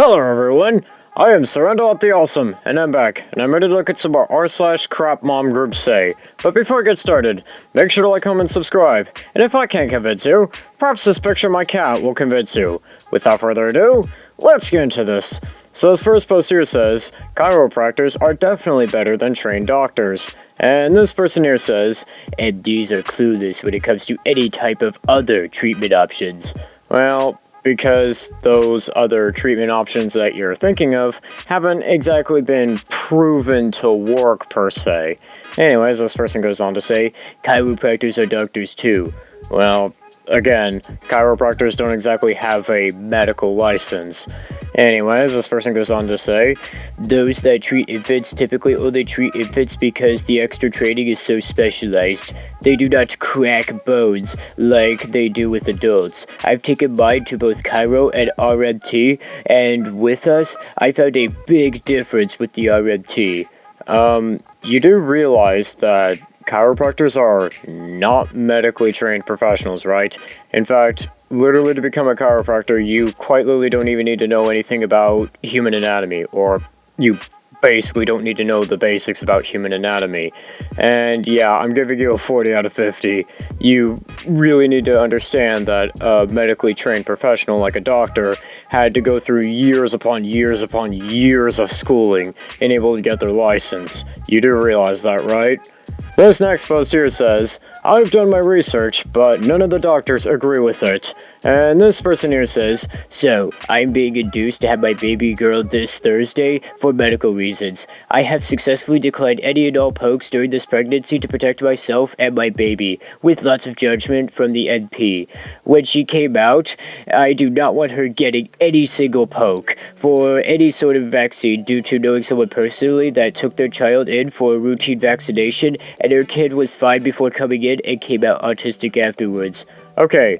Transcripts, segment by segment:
Hello everyone, I am Surrendal the Awesome, and I'm back, and I'm ready to look at some more r/crap-mom-groups-say. But before I get started, make sure to like, comment, and subscribe, and if I can't convince you, perhaps this picture of my cat will convince you. Without further ado, let's get into this. So this first post here says, chiropractors are definitely better than trained doctors. And this person here says, MDs are clueless when it comes to any type of other treatment options. Well, because those other treatment options that you're thinking of haven't exactly been proven to work per se. Anyways, this person goes on to say, chiropractors are doctors too. Well, again, chiropractors don't exactly have a medical license. Anyways, this person goes on to say, those that treat infants typically only treat infants because the extra training is so specialized. They do not crack bones like they do with adults. I've taken mine to both chiro and RMT, and with us, I found a big difference with the RMT. You do realize that chiropractors are not medically trained professionals, right? In fact, literally to become a chiropractor, you quite literally don't even need to know anything about human anatomy, or you basically don't need to know the basics about human anatomy. And yeah, I'm giving you a 40 out of 50. You really need to understand that a medically trained professional like a doctor had to go through years upon years upon years of schooling and able to get their license. You do realize that, right? This next post here says, I've done my research, but none of the doctors agree with it. And this person here says, so, I'm being induced to have my baby girl this Thursday for medical reasons. I have successfully declined any and all pokes during this pregnancy to protect myself and my baby, with lots of judgment from the NP. When she came out, I do not want her getting any single poke for any sort of vaccine due to knowing someone personally that took their child in for a routine vaccination, and her kid was fine before coming in and came out autistic afterwards. Okay.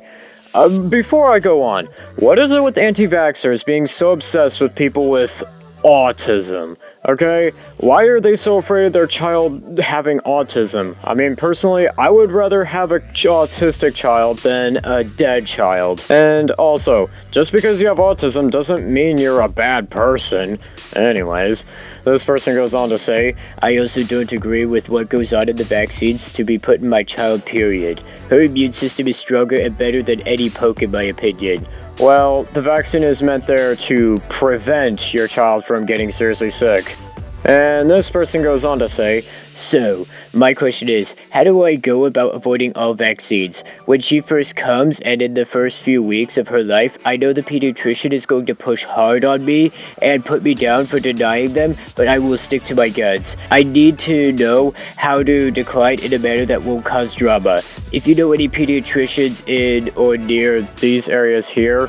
Before I go on, what is it with anti-vaxxers being so obsessed with people with autism? Okay? Why are they so afraid of their child having autism? I mean, personally, I would rather have a autistic child than a dead child. And also, just because you have autism doesn't mean you're a bad person. Anyways, this person goes on to say, I also don't agree with what goes on in the vaccines to be put in my child, period. Her immune system is stronger and better than any poke in my opinion. Well, the vaccine is meant there to prevent your child from getting seriously sick. And this person goes on to say, so, my question is, how do I go about avoiding all vaccines? When she first comes and in the first few weeks of her life, I know the pediatrician is going to push hard on me and put me down for denying them, but I will stick to my guns. I need to know how to decline in a manner that won't cause drama. If you know any pediatricians in or near these areas here,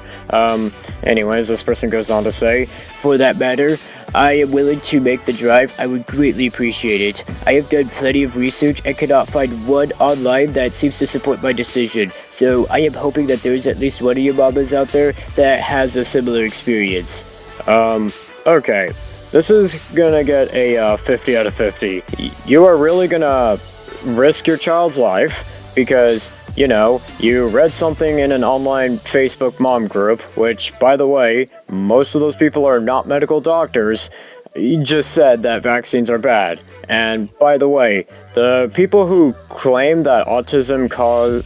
anyways, this person goes on to say, for that matter, I am willing to make the drive. I would greatly appreciate it. I have done plenty of research and cannot find one online that seems to support my decision, so I am hoping that there is at least one of your mamas out there that has a similar experience. Okay. This is gonna get a 50 out of 50. You are really gonna risk your child's life because, you know, you read something in an online Facebook mom group, which, by the way, most of those people are not medical doctors. You just said that vaccines are bad. And, by the way, the people who claim that autism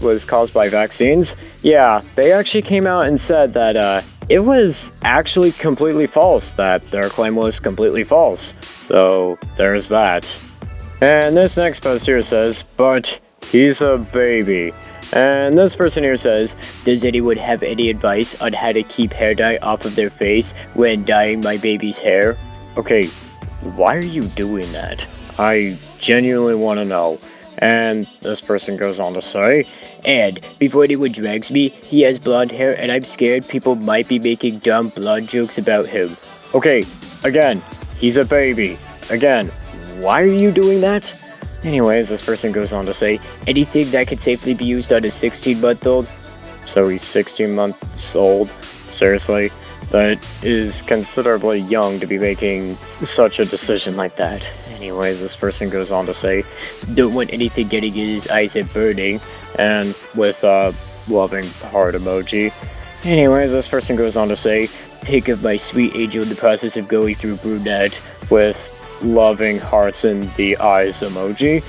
was caused by vaccines, yeah, they actually came out and said that, it was actually completely false, that their claim was completely false. So, there's that. And this next post here says, but he's a baby. And this person here says, does anyone have any advice on how to keep hair dye off of their face when dyeing my baby's hair? Okay, why are you doing that? I genuinely want to know. And this person goes on to say, and before anyone drags me, he has blonde hair and I'm scared people might be making dumb blonde jokes about him. Okay, again, he's a baby. Again, why are you doing that? Anyways, this person goes on to say, anything that could safely be used on a 16-month-old? So he's 16 months old? Seriously? That is considerably young to be making such a decision like that. Anyways, this person goes on to say, don't want anything getting in his eyes and burning, and with a loving heart emoji. Anyways, this person goes on to say, pic of my sweet angel in the process of going through brunette with loving hearts in the eyes emoji.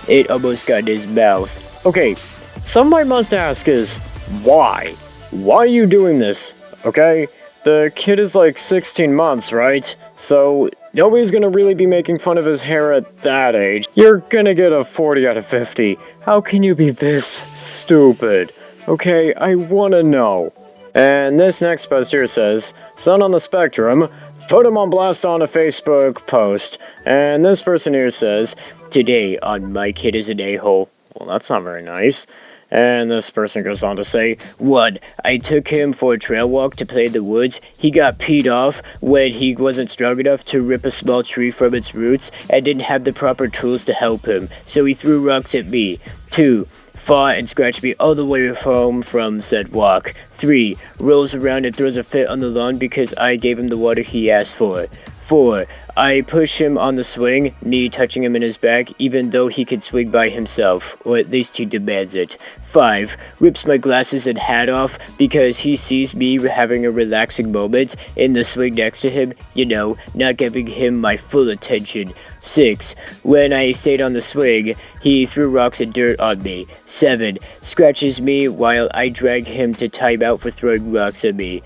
It almost got in his mouth. Okay, somebody must ask is, why? Why are you doing this? Okay? The kid is like 16 months, right? So nobody's gonna really be making fun of his hair at that age. You're gonna get a 40 out of 50. How can you be this stupid? Okay, I wanna know. And this next post here says, son on the spectrum, put him on blast on a Facebook post. And this person here says, today on My Kid is an A-hole. Well, that's not very nice. And this person goes on to say, 1. I took him for a trail walk to play in the woods. He got peed off when he wasn't strong enough to rip a small tree from its roots and didn't have the proper tools to help him, so he threw rocks at me. 2. Fought and scratched me all the way home from said walk. 3. Rolls around and throws a fit on the lawn because I gave him the water he asked for. 4. I push him on the swing, me touching him in his back, even though he could swing by himself, or at least he demands it. 5. Rips my glasses and hat off because he sees me having a relaxing moment in the swing next to him, you know, not giving him my full attention. 6. When I stayed on the swing, he threw rocks and dirt on me. 7. Scratches me while I drag him to time out for throwing rocks at me.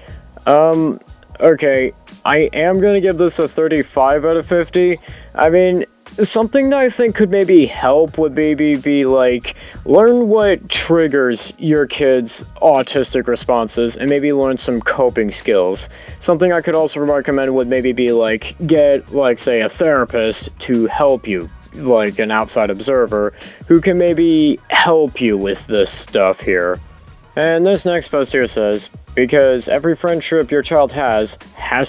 Okay, I am gonna give this a 35 out of 50. I mean, something that I think could maybe help would maybe be like, learn what triggers your kid's autistic responses and maybe learn some coping skills. Something I could also recommend would maybe be like, get, like, say, a therapist to help you, like an outside observer, who can maybe help you with this stuff here. And this next post here says, because every friendship your child has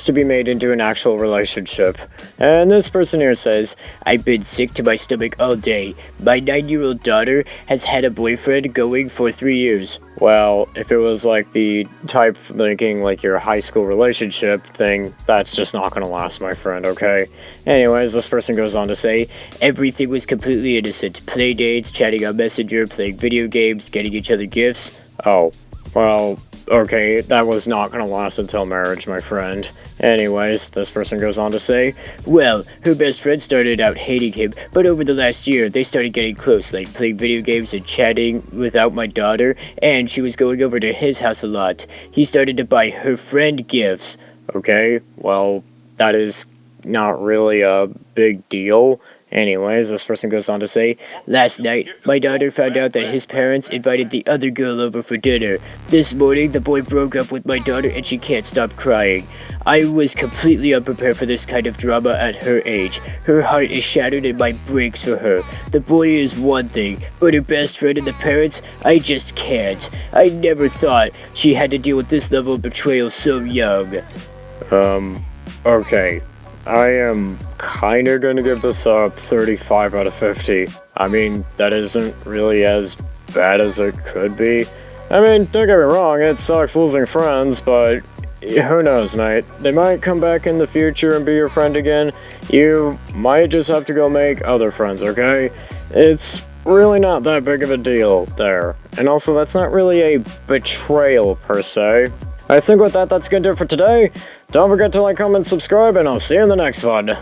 to be made into an actual relationship. And this person here says, I've been sick to my stomach all day. My 9-year-old daughter has had a boyfriend going for 3 years. Well, if it was like the type thinking like your high school relationship thing, that's just not gonna last, my friend, okay? Anyways, this person goes on to say, everything was completely innocent. Play dates, chatting on Messenger, playing video games, getting each other gifts. Oh, well, okay, that was not gonna last until marriage, my friend. Anyways, this person goes on to say, well, her best friend started out hating him, but over the last year, they started getting close, like playing video games and chatting without my daughter, and she was going over to his house a lot. He started to buy her friend gifts. Okay, well, that is not really a big deal. Anyways, this person goes on to say, last night, my daughter found out that his parents invited the other girl over for dinner. This morning, the boy broke up with my daughter and she can't stop crying. I was completely unprepared for this kind of drama at her age. Her heart is shattered and my breaks for her. The boy is one thing, but her best friend and the parents, I just can't. I never thought she had to deal with this level of betrayal so young. Okay. I am kinda gonna give this a 35 out of 50. I mean, that isn't really as bad as it could be. I mean, don't get me wrong, it sucks losing friends, but who knows, mate? They might come back in the future and be your friend again. You might just have to go make other friends, okay? It's really not that big of a deal there. And also, that's not really a betrayal, per se. I think with that, that's gonna do it for today. Don't forget to like, comment, subscribe, and I'll see you in the next one.